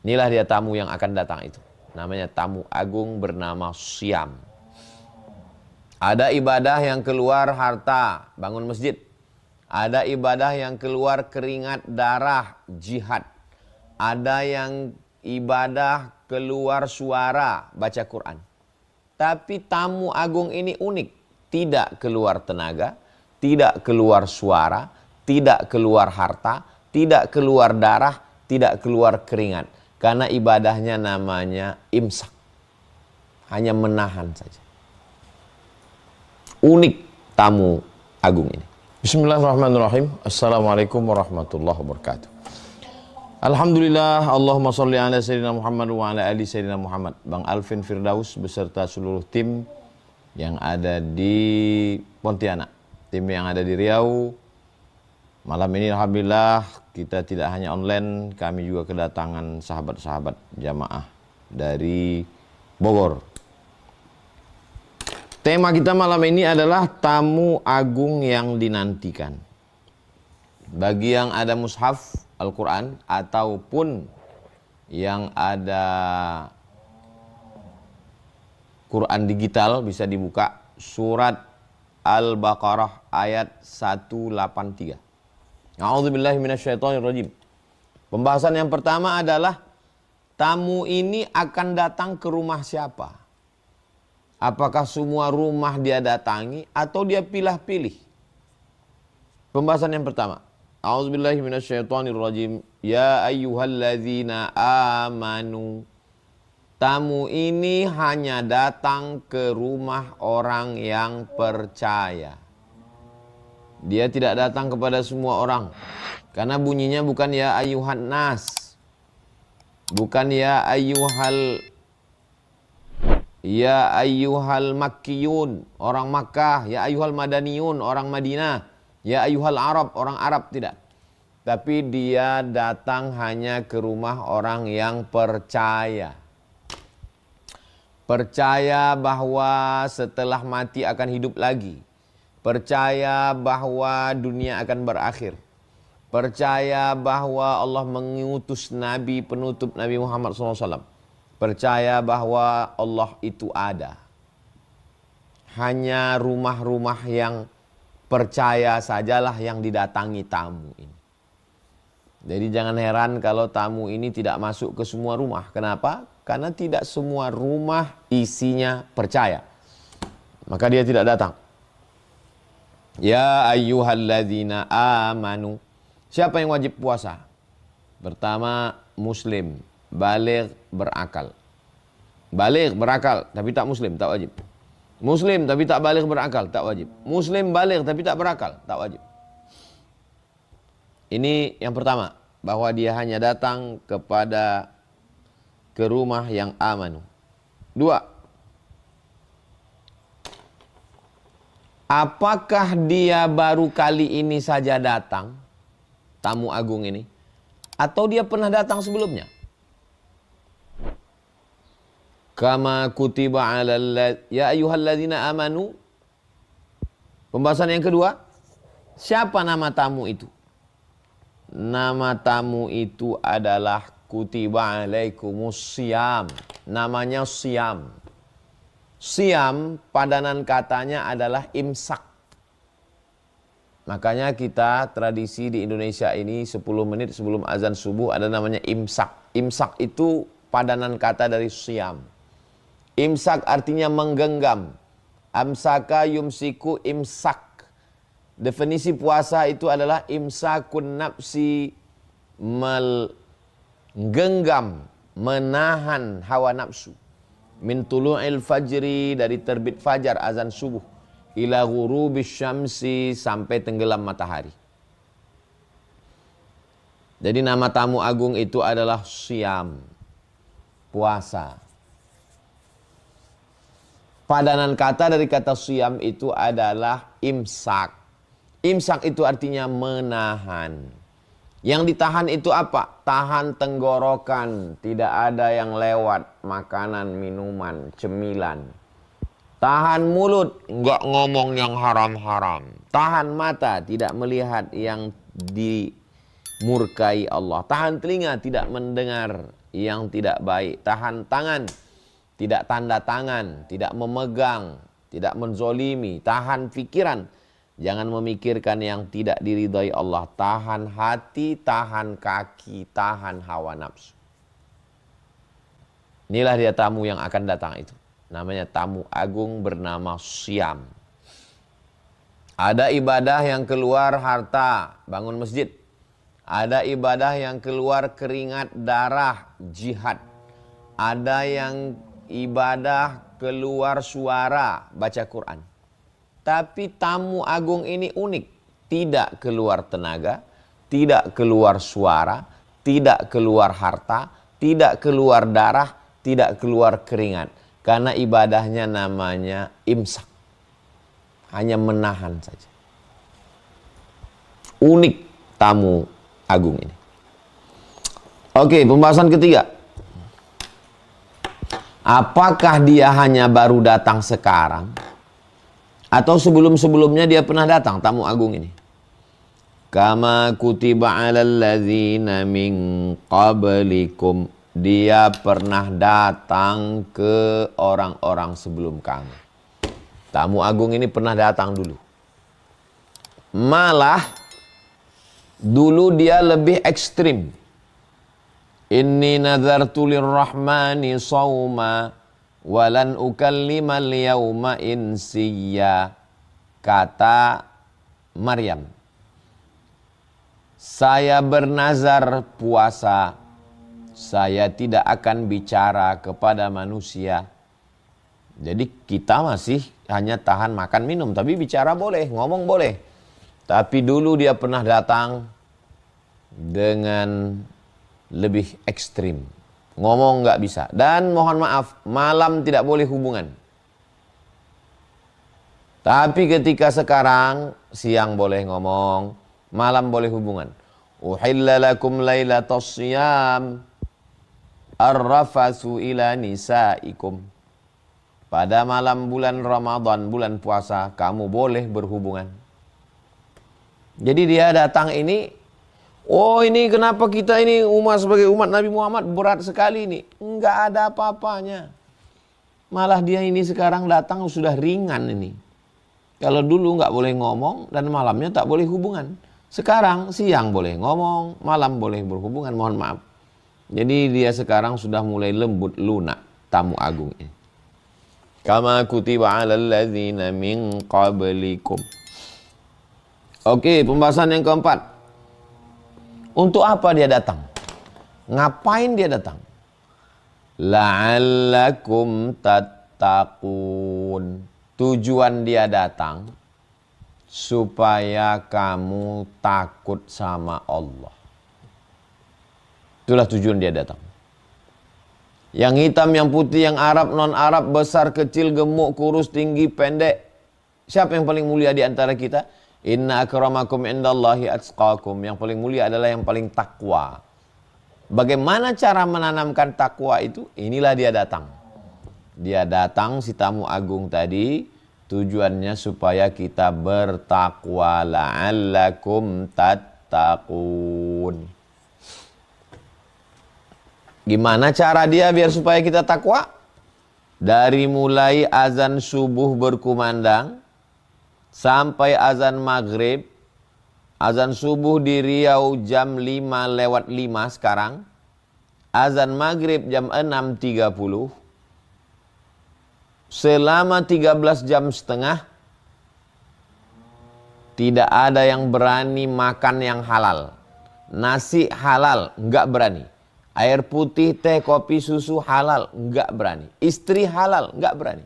Inilah dia tamu yang akan datang itu. Namanya tamu agung bernama Syam. Ada ibadah yang keluar harta, bangun masjid. Ada ibadah yang keluar keringat darah, jihad. Ada yang ibadah keluar suara, baca Quran. Tapi tamu agung ini unik. Tidak keluar tenaga, tidak keluar suara, tidak keluar harta, tidak keluar darah, tidak keluar keringat. Karena ibadahnya namanya imsak. Hanya menahan saja. Unik tamu agung ini. Bismillahirrahmanirrahim. Assalamualaikum warahmatullahi wabarakatuh. Alhamdulillah, Allahumma sholli ala sayyidina Muhammad wa ala ali sayyidina Muhammad. Bang Alvin Firdaus beserta seluruh tim yang ada di Pontianak, tim yang ada di Riau. Malam ini alhamdulillah kita tidak hanya online, kami juga kedatangan sahabat-sahabat jamaah dari Bogor. Tema kita malam ini adalah tamu agung yang dinantikan. Bagi yang ada mushaf Al-Quran ataupun yang ada Quran digital bisa dibuka surat Al-Baqarah ayat 183. A'udzubillahi minasyaitonirrajim. Pembahasan yang pertama adalah tamu ini akan datang ke rumah siapa? Apakah semua rumah dia datangi atau dia pilih-pilih? Pembahasan yang pertama. A'udzubillahi minasyaitonirrajim. Ya ayyuhalladzina amanu. Tamu ini hanya datang ke rumah orang yang percaya. Dia tidak datang kepada semua orang. Karena bunyinya bukan ya ayyuhan nas. Bukan ya ayyuhal makkiyun, orang Makkah. Ya ayyuhal madaniyun, orang Madinah. Ya ayyuhal Arab, orang Arab, tidak. Tapi dia datang hanya ke rumah orang yang percaya. Percaya bahwa setelah mati akan hidup lagi. Percaya bahwa dunia akan berakhir. Percaya bahwa Allah mengutus Nabi penutup Nabi Muhammad SAW. Percaya bahwa Allah itu ada. Hanya rumah-rumah yang percaya sajalah yang didatangi tamu ini. Jadi jangan heran kalau tamu ini tidak masuk ke semua rumah. Kenapa? Karena tidak semua rumah isinya percaya. Maka dia tidak datang. Ya ayyuhalladzina amanu. Siapa yang wajib puasa? Pertama, muslim, baligh, berakal. Baligh, berakal, tapi tak muslim, tak wajib. Muslim tapi tak baligh, berakal, tak wajib. Muslim baligh tapi tak berakal, tak wajib. Ini yang pertama, bahwa dia hanya datang ke rumah yang amanu. Dua, apakah dia baru kali ini saja datang, tamu agung ini, atau dia pernah datang sebelumnya? Kama kutiba alal ya ayyuhalladzina amanu. Pembahasan yang kedua, siapa nama tamu itu? Nama tamu itu adalah kutiba alaikumus syiyam. Namanya syiyam. Syiyam padanan katanya adalah imsak. Makanya kita tradisi di Indonesia ini 10 menit sebelum azan subuh ada namanya imsak. Imsak itu padanan kata dari syiyam. Imsak artinya menggenggam. Amsaka yumsiku imsak. Definisi puasa itu adalah imsakun nafsi, menggenggam, menahan hawa nafsu. Min tulu'il fajri, dari terbit fajar azan subuh, ila ghurubis syamsi, sampai tenggelam matahari. Jadi nama tamu agung itu adalah syiyam, puasa. Padanan kata dari kata syiyam itu adalah imsak. Imsak itu artinya menahan. Yang ditahan itu apa? Tahan tenggorokan, tidak ada yang lewat, makanan, minuman, cemilan. Tahan mulut, enggak ngomong yang haram-haram. Tahan mata, tidak melihat yang dimurkai Allah. Tahan telinga, tidak mendengar yang tidak baik. Tahan tangan, tidak tanda tangan, tidak memegang, tidak menzolimi. Tahan pikiran, jangan memikirkan yang tidak diridhai Allah. Tahan hati, tahan kaki, tahan hawa nafsu. Inilah dia tamu yang akan datang itu. Namanya tamu agung bernama Syam. Ada ibadah yang keluar harta, bangun masjid. Ada ibadah yang keluar keringat darah, jihad. Ada yang ibadah keluar suara, baca Quran. Tapi tamu agung ini unik. Tidak keluar tenaga, tidak keluar suara, tidak keluar harta, tidak keluar darah, tidak keluar keringat. Karena ibadahnya namanya imsak. Hanya menahan saja. Unik tamu agung ini. Oke, pembahasan ketiga. Apakah dia hanya baru datang sekarang? Atau sebelum-sebelumnya dia pernah datang, tamu agung ini? Kama kutiba alal ladzina min qablikum. Dia pernah datang ke orang-orang sebelum kamu. Tamu agung ini pernah datang dulu. Malah dulu dia lebih ekstrim. Inni nazartu lirrahmani sawma walan ukallimal yawma insiya. Kata Maryam, saya bernazar puasa, saya tidak akan bicara kepada manusia. Jadi kita masih hanya tahan makan minum, tapi bicara boleh, ngomong boleh. Tapi dulu dia pernah datang dengan lebih ekstrim. Ngomong nggak bisa. Dan mohon maaf, malam tidak boleh hubungan. Tapi ketika sekarang, siang boleh ngomong, malam boleh hubungan. Uhilla lakum lailatas siyam ar-rafasu ila nisaikum. Pada malam bulan Ramadan, bulan puasa, kamu boleh berhubungan. Jadi dia datang ini, oh ini kenapa kita ini umat sebagai umat Nabi Muhammad berat sekali ini. Enggak ada apa-apanya. Malah dia ini sekarang datang sudah ringan ini. Kalau dulu nggak boleh ngomong dan malamnya tak boleh hubungan. Sekarang siang boleh ngomong, malam boleh berhubungan, mohon maaf. Jadi dia sekarang sudah mulai lembut lunak, tamu agung ini. Kama kutiba alal ladzina min qablikum. Oke, pembahasan yang keempat. Untuk apa dia datang? Ngapain dia datang? La'allakum tattaqun. Tujuan dia datang supaya kamu takut sama Allah. Itulah tujuan dia datang. Yang hitam, yang putih, yang Arab, non-Arab, besar, kecil, gemuk, kurus, tinggi, pendek. Siapa yang paling mulia di antara kita? Inna akramakum indallahi atqakum. Yang paling mulia adalah yang paling takwa. Bagaimana cara menanamkan takwa itu? Inilah dia datang. Dia datang, si tamu agung tadi, tujuannya supaya kita bertakwa. La'allakum tattaqun. Gimana cara dia biar supaya kita takwa? Dari mulai azan subuh berkumandang sampai azan maghrib. Azan subuh di Riau jam 5:05 sekarang. Azan maghrib jam 6:30. Selama 13 jam setengah tidak ada yang berani makan yang halal. Nasi halal, enggak berani. Air putih, teh, kopi, susu halal, enggak berani. Istri halal, enggak berani.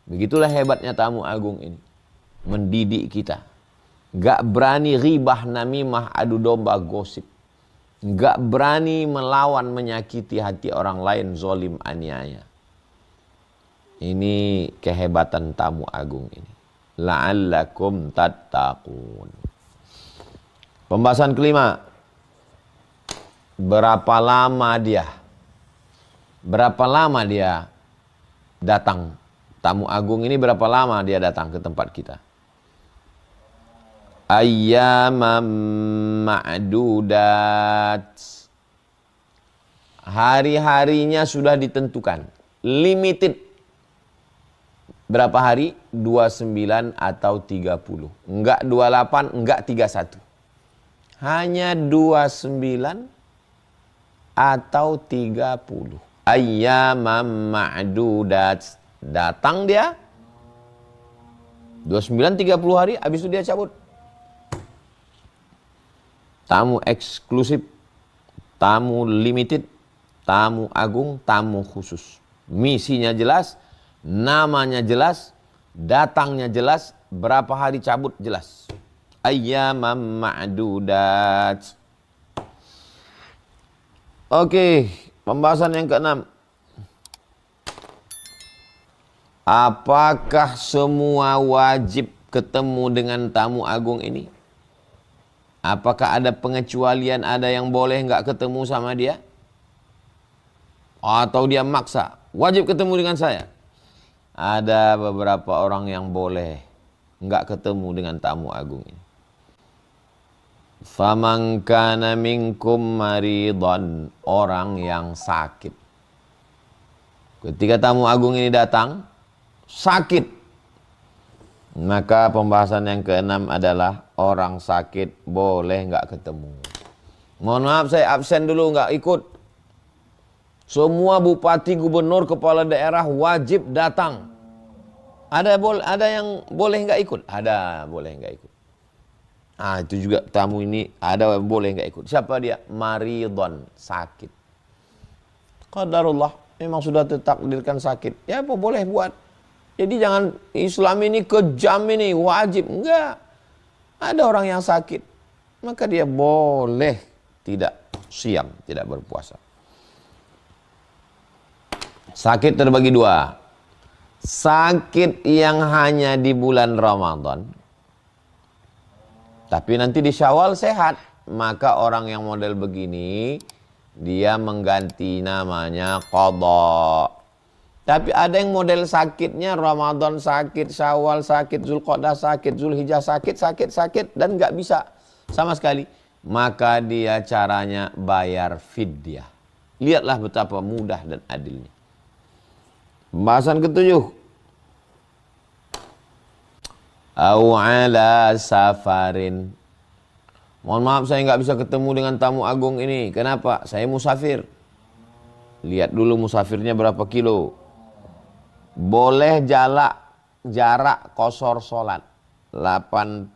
Begitulah hebatnya tamu agung ini. Mendidik kita. Enggak berani ribah, namimah, adu domba, gosip. Enggak berani melawan, menyakiti hati orang lain, zolim, aniaya. Ini kehebatan tamu agung ini. La'allakum tattaqun. Pembahasan kelima. Berapa lama dia datang? Tamu agung ini berapa lama dia datang ke tempat kita? Ayyamam ma'dudat. Hari-harinya sudah ditentukan. Limited. Berapa hari? 29 atau 30. Enggak 28, enggak 31. Hanya 29 atau 30. Ayyamam ma'dudat. Datang dia 29 30 hari, habis itu dia cabut. Tamu eksklusif, tamu limited, tamu agung, tamu khusus. Misinya jelas, namanya jelas, datangnya jelas, berapa hari cabut jelas. Ayyamam ma'dudat. Oke, pembahasan yang keenam. Apakah semua wajib ketemu dengan tamu agung ini? Apakah ada pengecualian, ada yang boleh nggak ketemu sama dia? Atau dia maksa, wajib ketemu dengan saya? Ada beberapa orang yang boleh nggak ketemu dengan tamu agung ini. Faman kana minkum maridhan, orang yang sakit. Ketika tamu agung ini datang, sakit. Maka pembahasan yang keenam adalah orang sakit boleh nggak ketemu. Mohon maaf saya absen dulu nggak ikut. Semua bupati, gubernur, kepala daerah wajib datang. Ada yang boleh nggak ikut? Ada boleh nggak ikut. Itu juga tamu ini ada boleh nggak ikut. Siapa dia? Maridhan, sakit. Qadarullah, memang sudah ditakdirkan sakit. Ya apa boleh buat. Jadi jangan Islam ini kejam ini, wajib. Enggak. Ada orang yang sakit. Maka dia boleh tidak siam, tidak berpuasa. Sakit terbagi dua. Sakit yang hanya di bulan Ramadan. Tapi nanti di Syawal sehat. Maka orang yang model begini, dia mengganti namanya qadha. Tapi ada yang model sakitnya Ramadan sakit, Syawal sakit, Zulqa'dah sakit, Zulhijjah sakit dan nggak bisa sama sekali. Maka dia caranya bayar fidyah. Lihatlah betapa mudah dan adilnya. Pembahasan ketujuh. Au ala safarin. Mohon maaf saya nggak bisa ketemu dengan tamu agung ini. Kenapa? Saya musafir. Lihat dulu musafirnya berapa kilo. Boleh jarak qasar salat 89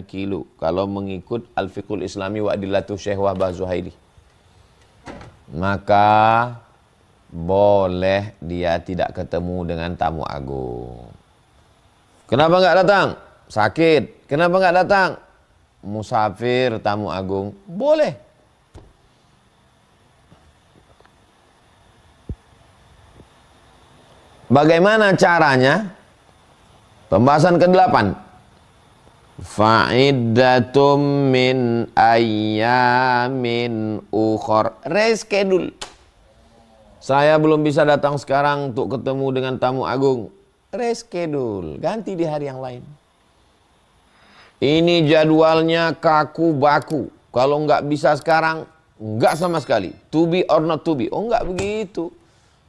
kilo kalau mengikut Al-Fiqhul Islami wa Adillatu Syekh Wahbah Zuhaili. Maka boleh dia tidak ketemu dengan tamu agung. Kenapa nggak datang? Sakit. Kenapa nggak datang? Musafir, tamu agung. Boleh. Bagaimana caranya? Pembahasan ke-8. Fa'iddatum min ayyamin ukhor. Reschedule. Saya belum bisa datang sekarang untuk ketemu dengan tamu agung. Reschedule. Ganti di hari yang lain. Ini jadwalnya kaku baku. Kalau nggak bisa sekarang, nggak sama sekali. To be or not to be. Oh nggak begitu.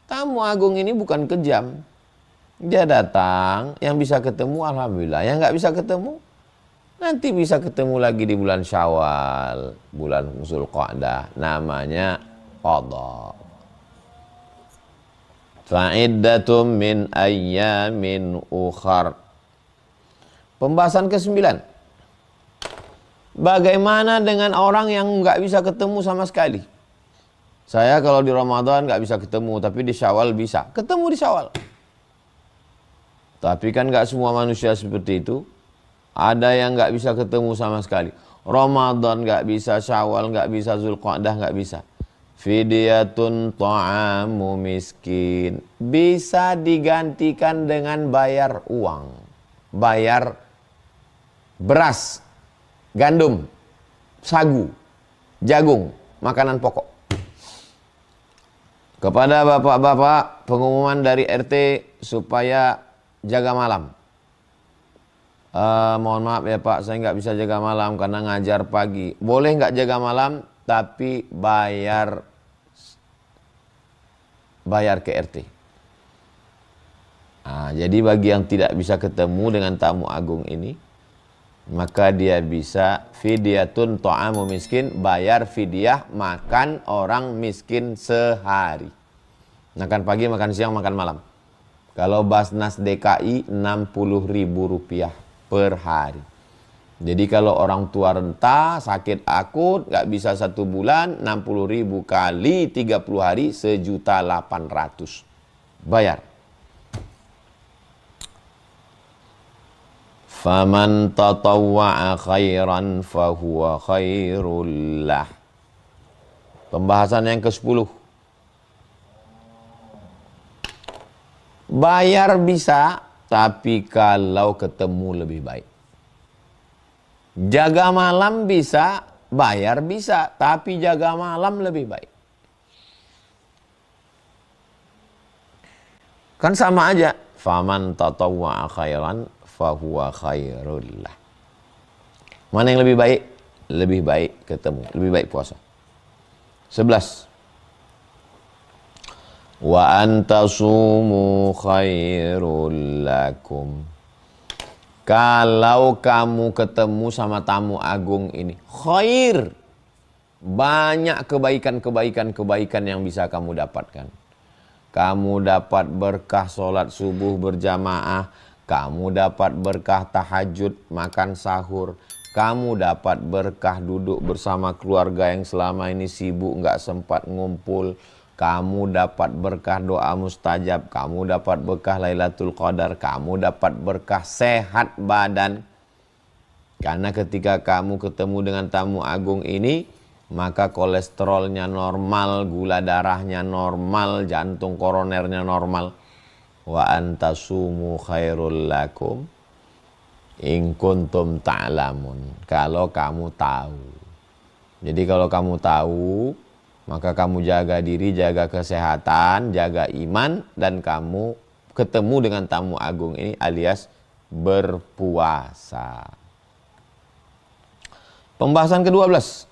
Tamu agung ini bukan kejam. Dia datang, yang bisa ketemu alhamdulillah, yang nggak bisa ketemu nanti bisa ketemu lagi di bulan Syawal, bulan Zulqa'dah, namanya qadha. Fa'iddatum min ayyamin ukhar. Pembahasan ke-9. Bagaimana dengan orang yang nggak bisa ketemu sama sekali? Saya kalau di Ramadan nggak bisa ketemu, tapi di Syawal bisa. Ketemu di Syawal. Tapi kan nggak semua manusia seperti itu. Ada yang nggak bisa ketemu sama sekali. Ramadan nggak bisa, Syawal nggak bisa, Zulqa'dah nggak bisa. Fidyatun ta'amu miskin. Bisa digantikan dengan bayar uang. Bayar beras, gandum, sagu, jagung, makanan pokok. Kepada bapak-bapak, pengumuman dari RT supaya jaga malam. Mohon maaf ya Pak, saya nggak bisa jaga malam karena ngajar pagi. Boleh nggak jaga malam, tapi bayar bayar ke RT. Jadi bagi yang tidak bisa ketemu dengan tamu agung ini, maka dia bisa fidyatun ta'amu miskin, bayar fidyah makan orang miskin sehari. Makan pagi, makan siang, makan malam. Kalau Basnas DKI 60.000 rupiah per hari. Jadi kalau orang tua renta, sakit akut, nggak bisa 1 bulan, 60.000 kali 30 hari, 1.800.000. Bayar. Faman tatawwa'a khairan fahuwa khairul lah. Pembahasan yang ke-10. Bayar bisa, tapi kalau ketemu lebih baik. Jaga malam bisa, bayar bisa, tapi jaga malam lebih baik. Kan sama aja. Faman tatawwa'a khairan fahuwa khairullah. Mana yang lebih baik? Lebih baik ketemu, lebih baik puasa. 11. Wa antasumu khairul lakum. Kalau kamu ketemu sama tamu agung ini, khair. Banyak kebaikan yang bisa kamu dapatkan. Kamu dapat berkah sholat subuh berjamaah. Kamu dapat berkah tahajud, makan sahur. Kamu dapat berkah duduk bersama keluarga yang selama ini sibuk, nggak sempat ngumpul. Kamu dapat berkah doa mustajab. Kamu dapat berkah Lailatul Qadar. Kamu dapat berkah sehat badan. Karena ketika kamu ketemu dengan tamu agung ini, maka kolesterolnya normal, gula darahnya normal, jantung koronernya normal. Wa antasumu khairul lakum in kuntum ta'lamun. Kalau kamu tahu. Jadi kalau kamu tahu, maka kamu jaga diri, jaga kesehatan, jaga iman, dan kamu ketemu dengan tamu agung ini alias berpuasa. Pembahasan ke-12.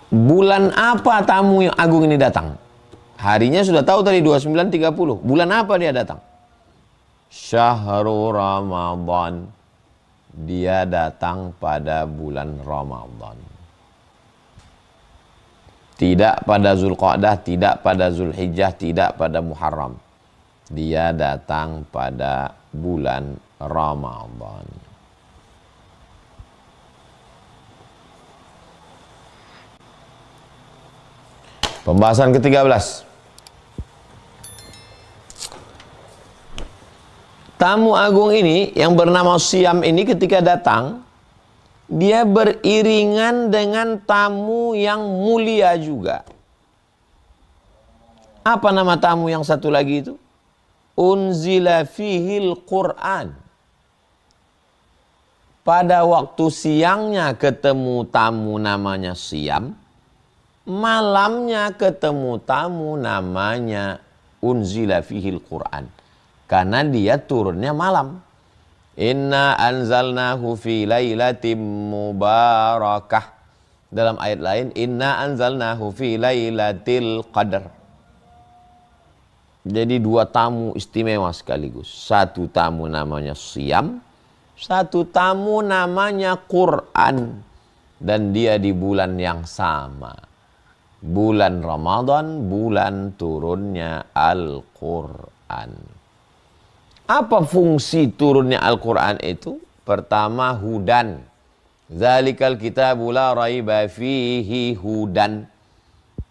Bulan apa tamu yang agung ini datang? Harinya sudah tahu tadi 29.30. Bulan apa dia datang? Syahrul Ramadan. Dia datang pada bulan Ramadan. Tidak pada Zulqa'dah, tidak pada Zulhijjah, tidak pada Muharram. Dia datang pada bulan Ramadan. Pembahasan ke-13. Tamu agung ini yang bernama Syam ini ketika datang, dia beriringan dengan tamu yang mulia juga. Apa nama tamu yang satu lagi itu? Unzila fihil Qur'an. Pada waktu siangnya ketemu tamu namanya Syam, malamnya ketemu tamu namanya unzila fihil Qur'an. Karena dia turunnya malam. Inna anzalnahu fi lailatim mubarakah. Dalam ayat lain, inna anzalnahu fi lailatil qadar. Jadi dua tamu istimewa sekaligus. Satu tamu namanya Syam, satu tamu namanya Qur'an. Dan dia di bulan yang sama. Bulan Ramadan, bulan turunnya Al-Quran. Apa fungsi turunnya Al-Quran itu? Pertama, hudan. Zalikal kitabu la raiba fihi hudan.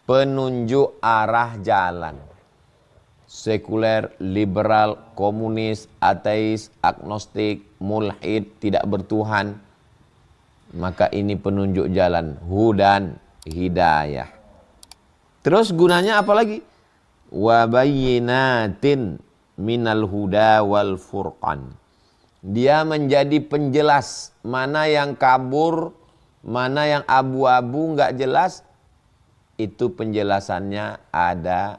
Penunjuk arah jalan. Sekuler, liberal, komunis, ateis, agnostik, mulhid, tidak bertuhan. Maka ini penunjuk jalan. Hudan, hidayah. Terus gunanya apa lagi? Wa bayyinatin minal huda wal furqan. Dia menjadi penjelas mana yang kabur, mana yang abu-abu nggak jelas. Itu penjelasannya ada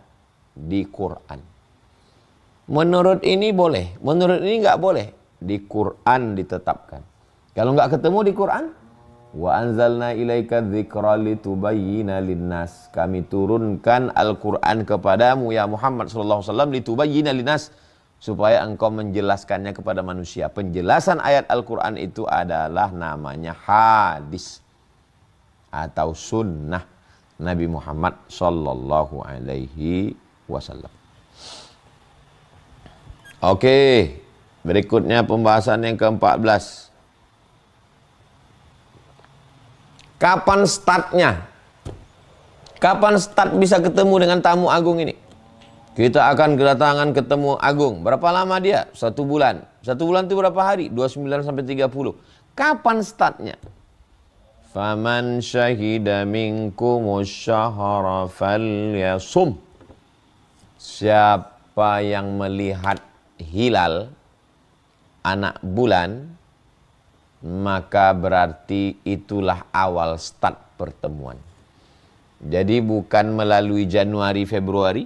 di Quran. Menurut ini boleh, menurut ini nggak boleh. Di Quran ditetapkan. Kalau nggak ketemu di Quran, Wa anzalna ilaika dzikra litubayyina linnas. Kami turunkan Al-Qur'an kepadamu ya Muhammad sallallahu alaihi wasallam litubayyina linnas, supaya engkau menjelaskannya kepada manusia. Penjelasan ayat Al-Qur'an itu adalah namanya hadis atau sunnah Nabi Muhammad sallallahu alaihi wasallam. Oke, berikutnya pembahasan yang ke-14. Kapan startnya? Kapan start bisa ketemu dengan tamu agung ini? Kita akan kedatangan ketemu agung. Berapa lama dia? 1 bulan. 1 bulan itu berapa hari? 29 sampai 30. Kapan startnya? Faman syahida minkumus syahra falyasum. Siapa yang melihat hilal anak bulan, maka berarti itulah awal start pertemuan. Jadi bukan melalui Januari, Februari,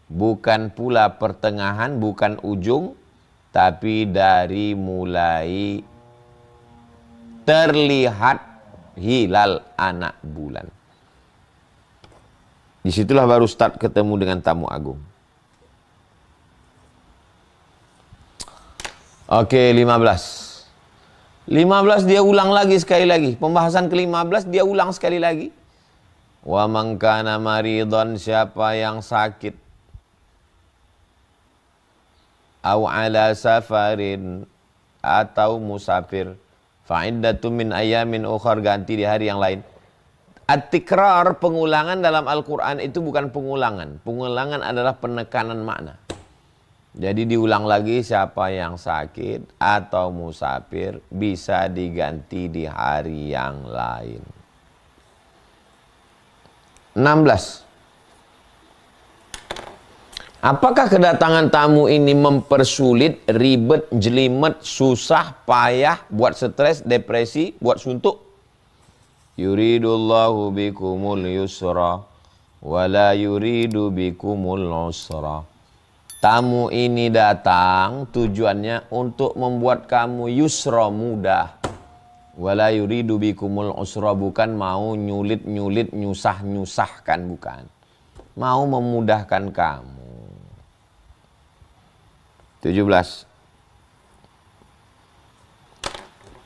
bukan pula pertengahan, bukan ujung, tapi dari mulai terlihat hilal anak bulan. Disitulah baru start ketemu dengan tamu agung. Oke, 15 dia ulang lagi sekali lagi. Pembahasan ke-15 dia ulang sekali lagi. Wa man kana maridhan, siapa yang sakit, au ala safarin, atau musafir, fa iddatun min ayamin ukhar, ganti di hari yang lain. At-tikrar, pengulangan dalam Al-Qur'an itu bukan pengulangan. Pengulangan adalah penekanan makna. Jadi diulang lagi, siapa yang sakit atau musafir bisa diganti di hari yang lain. 16. Apakah kedatangan tamu ini mempersulit, ribet, jelimet, susah, payah, buat stres, depresi, buat suntuk? Yuridullahu bikumul yusra wa la yuridu bikumul usra. Tamu ini datang tujuannya untuk membuat kamu yusra, mudah. Wala yuridu bikumul usra, bukan mau nyulit-nyulit, nyusah-nyusahkan, bukan. Mau memudahkan kamu. 17.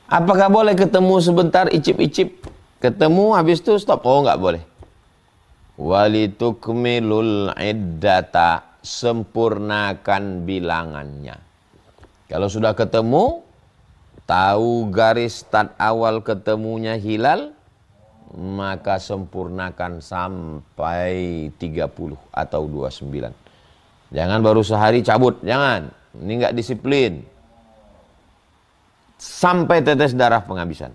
Apakah boleh ketemu sebentar, icip-icip? Ketemu habis itu stop? Oh, enggak boleh. Walitukmilul iddata, sempurnakan bilangannya. Kalau sudah ketemu, tahu garis start awal ketemunya hilal, maka sempurnakan sampai 30 atau 29. Jangan baru sehari cabut, jangan. Ini enggak disiplin. Sampai tetes darah penghabisan.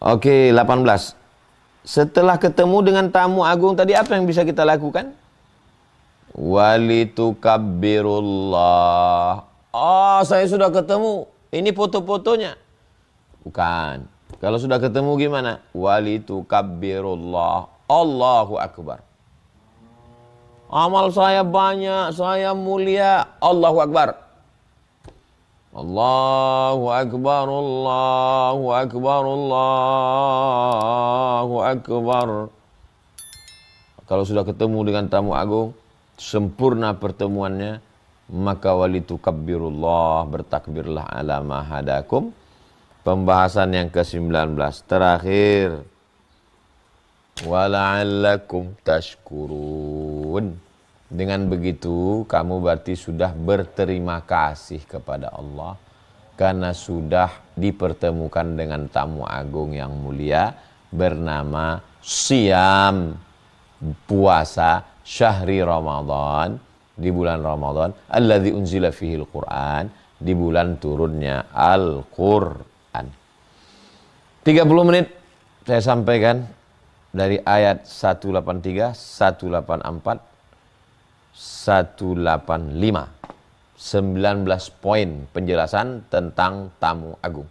Oke, 18. Setelah ketemu dengan tamu agung tadi, apa yang bisa kita lakukan? Walitukabbirullah. Oh, saya sudah ketemu. Ini foto-fotonya. Bukan. Kalau sudah ketemu gimana? Walitukabbirullah. Allahu Akbar. Amal saya banyak, saya mulia. Allahu Akbar. Allahu Akbar, Allahu Akbar, Allahu Akbar. Kalau sudah ketemu dengan tamu agung, sempurna pertemuannya, maka walitukabbirullah, bertakbirlah ala ma hadakum. Pembahasan yang ke-19 terakhir. Wala'allakum tashkurun. Dengan begitu kamu berarti sudah berterima kasih kepada Allah karena sudah dipertemukan dengan tamu agung yang mulia bernama Siyam, puasa syahri Ramadan, di bulan Ramadan, alladzi unzila fihil Qur'an, di bulan turunnya Al-Qur'an. 30 menit saya sampaikan dari ayat 183, 184, 185, 19 poin penjelasan tentang tamu agung.